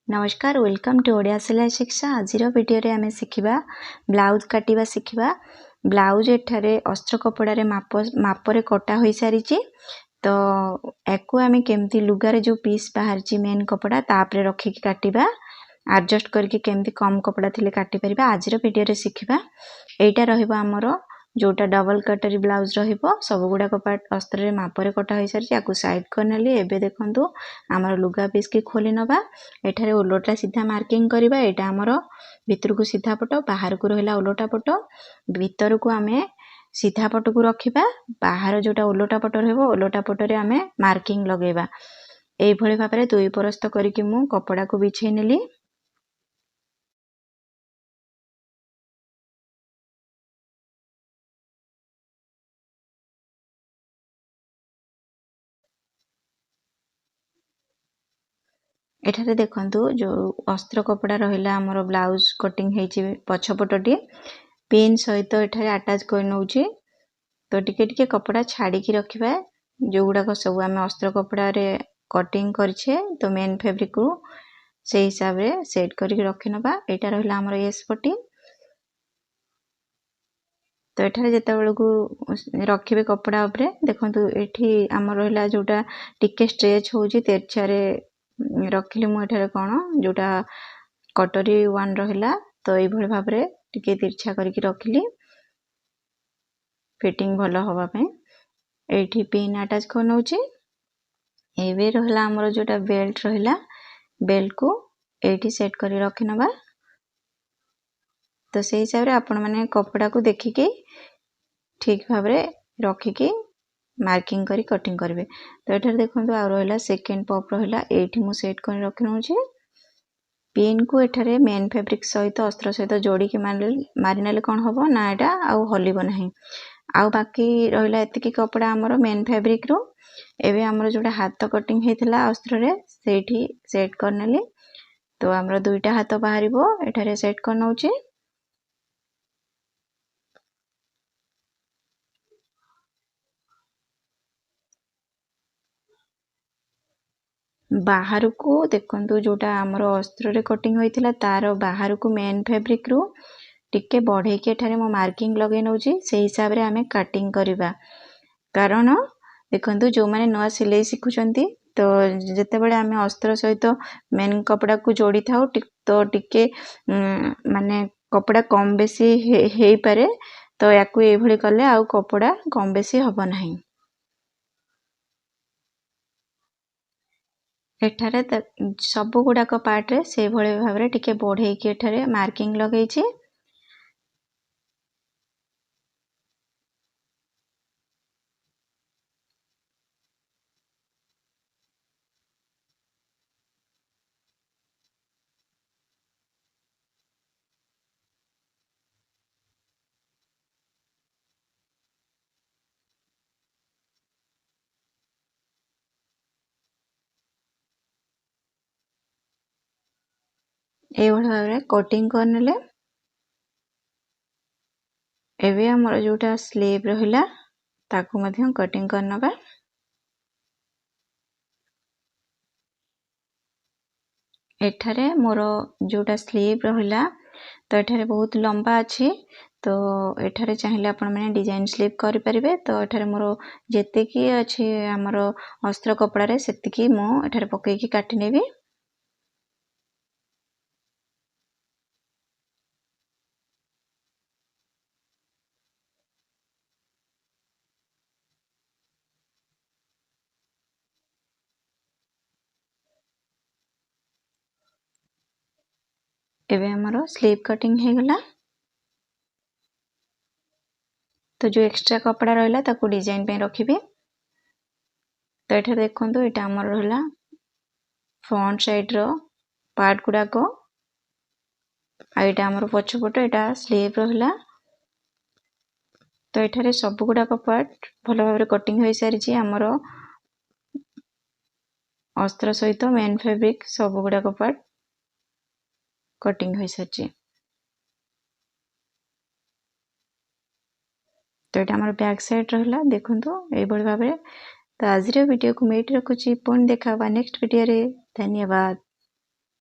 नमस्कार welcome to Odia सिलाई शिक्षा। आज वीडियो रे आमे शिखिबा ब्लाउज काटिबा शिखिबा। ब्लाउज एठारे अस्त्र कपड़ा रे माप रे कटा होई सारी तो एको आमे केमती लुगा रे जो पीस बाहर ची मेन कपड़ा तापरे रखी की काटिबा एडजस्ट करके केमती कम कपड़ा थिले काटि परिबा आज वीडियो रे शिखिबा। एटा रहइबो हमरो जोटा डबल कटरी ब्लाउज रहिबो सब गुडा पार्ट अस्त्र रे माप रे कटा होई सारी आकु साइड करनेली। एबे देखंतु हमर लुगा पीस की खोली नबा। एठारे ओलोटा सीधा मार्किंग करिबा। एटा हमरो भितर को सीधा पट बाहर को रहला ओलोटा पट भितर को आमे सीधा पट को रखिबा। बाहर जोटा ओलोटा पट रहबो ओलोटा पट रे आमे मार्किंग लगेबा। एई भली भाबरे दुई परस्त करिकि मु कपड़ा को बिछै नेली। एठारे देखंतु जो अस्त्र कपड़ा रहिला हमरो ब्लाउज कटिंग हेची पछपटटी पिन सहित एठारे अटैच कर नउची। तो टिके टिके कपड़ा छाड़ी की रखिबा। जो गुडा को सब आमे अस्त्र कपड़ा रे कटिंग करछे तो मेन फैब्रिक को से हिसाब रे सेट करके रखिनबा। एटा रहिला हमरो एस पट्टी। तो एठारे जेता बेल को रखिबे कपड़ा ऊपर देखंतु एठी हमर रहिला जोटा टिके स्ट्रेच होउची तेरछारे रखिले मु एठारे कोन जोटा कटोरी 1 रहिला। तो एई भली भाबरे टिके तिरछा करके रखिली फिटिंग भलो होबा पे। एठी पिन अटैच कर नउची। एबे रहला हमर जोटा बेल्ट रहिला बेल्ट को एठी सेट करी रखिनबा। तो से हिसाब रे आपण माने कपड़ा को देखि के ठीक भाबरे रखि के मार्किंग करी कटिंग करबे। तो एठार देखंतु आ रहला सेकंड पॉप रहला एठी मु सेट कर रखि नउची। पिन को एठारे मेन फैब्रिक सहित अस्त्र सहित जोड़ी के मारी नेले कोन होबो ना एटा आउ हलिबो नाही। आउ बाकी रहला एतिकी कपड़ा हमरो मेन फैब्रिक रो। एबे हमरो जोटा हाथ कटिंग हेतिला अस्त्र रे सेठी सेट करनेली। तो हमरो दुईटा हाथ बाहरिबो एठारे सेट कर नउची। बाहर को देखंतु जोटा हमरो अस्त्र रे कटिंग होइतिला तार बाहर को मेन फैब्रिक रो टिके बढ़े के एठारे मो मार्किंग लगे नउची। से हिसाब रे आमे कटिंग करिबा। कारण देखंतु जो माने नवा सिलाई सिखुचंती तो जते बेले आमे अस्त्र सहित मेन कपड़ा को जोड़ी थाउ तो टिके माने कपड़ा कम बेसी हेई पारे। तो याकू ए भली करले आउ कपड़ा कम बेसी हबो नाही। एठारे सब गुडा को पार्ट रे से भले भाबरे टिके बढ़े के एठारे मार्किंग लगै छी। ए भली भाबरे कटिंग करनेले। एबे हमर जोटा स्लीव रहिला ताकू मध्यम कटिंग करनबा। एठारे मोर जोटा स्लीव रहिला तो एठारे बहुत लंबा अछि। तो एठारे चाहिए आपण माने डिजाइन स्लीव करि परिबे। तो एठारे मोर जेते की अछि हमरो अस्त्र कपड़ा रे सेति की मो एठारे पकै की काटि नेबी। एबे हमरो स्लीव कटिंग हे गला। तो जो एक्स्ट्रा कपड़ा रहला ताकू डिजाइन पे रखिबे। तो एठारे देखंतु एटा हमर रहला फ्रंट साइड रो पार्ट गुडा को आ एटा हमर पछपट एटा स्लीव रहला। तो एठारे सब गुडा को पार्ट भलो भाबरे कटिंग होई सारी छी। हमरो अस्त्र सहित मेन फैब्रिक सब गुडा को पार्ट कटिंग होई सारी छी। तो एटा हमर बैक साइड रहला देखंतु ए बड भाबरे। तो आज रे वीडियो को मेट रखुची पुन देखाबा नेक्स्ट वीडियो रे। धन्यवाद।